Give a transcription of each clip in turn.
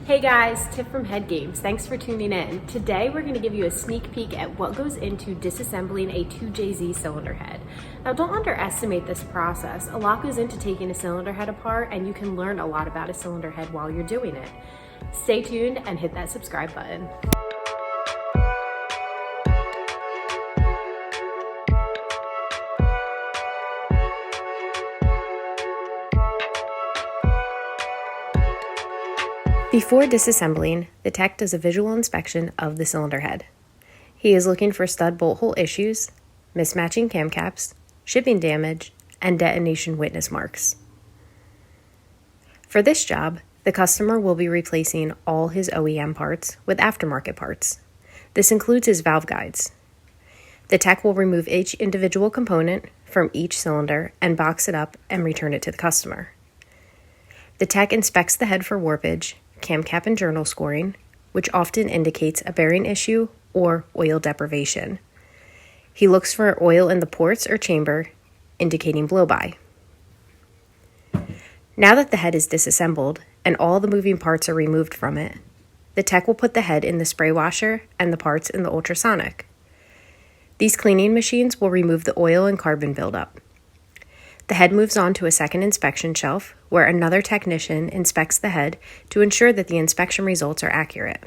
Hey guys, Tiff from HeadGames. Thanks for tuning in. Today we're going to give you a sneak peek at what goes into disassembling a 2JZ cylinder head. Now don't underestimate this process. A lot goes into taking a cylinder head apart and you can learn a lot about a cylinder head while you're doing it. Stay tuned and hit that subscribe button. Before disassembling, the tech does a visual inspection of the cylinder head. He is looking for stud bolt hole issues, mismatching cam caps, shipping damage, and detonation witness marks. For this job, the customer will be replacing all his OEM parts with aftermarket parts. This includes his valve guides. The tech will remove each individual component from each cylinder and box it up and return it to the customer. The tech inspects the head for warpage, cam cap and journal scoring, which often indicates a bearing issue or oil deprivation. He looks for oil in the ports or chamber, indicating blow-by. Now that the head is disassembled and all the moving parts are removed from it, the tech will put the head in the spray washer and the parts in the ultrasonic. These cleaning machines will remove the oil and carbon buildup. The head moves on to a second inspection shelf where another technician inspects the head to ensure that the inspection results are accurate.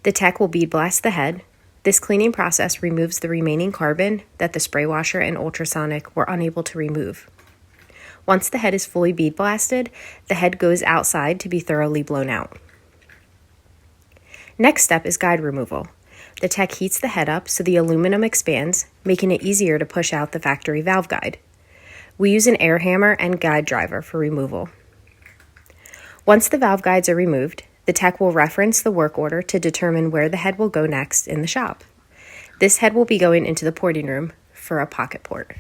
The tech will bead blast the head. This cleaning process removes the remaining carbon that the spray washer and ultrasonic were unable to remove. Once the head is fully bead blasted, the head goes outside to be thoroughly blown out. Next step is guide removal. The tech heats the head up so the aluminum expands, making it easier to push out the factory valve guide. We use an air hammer and guide driver for removal. Once the valve guides are removed, the tech will reference the work order to determine where the head will go next in the shop. This head will be going into the porting room for a pocket port.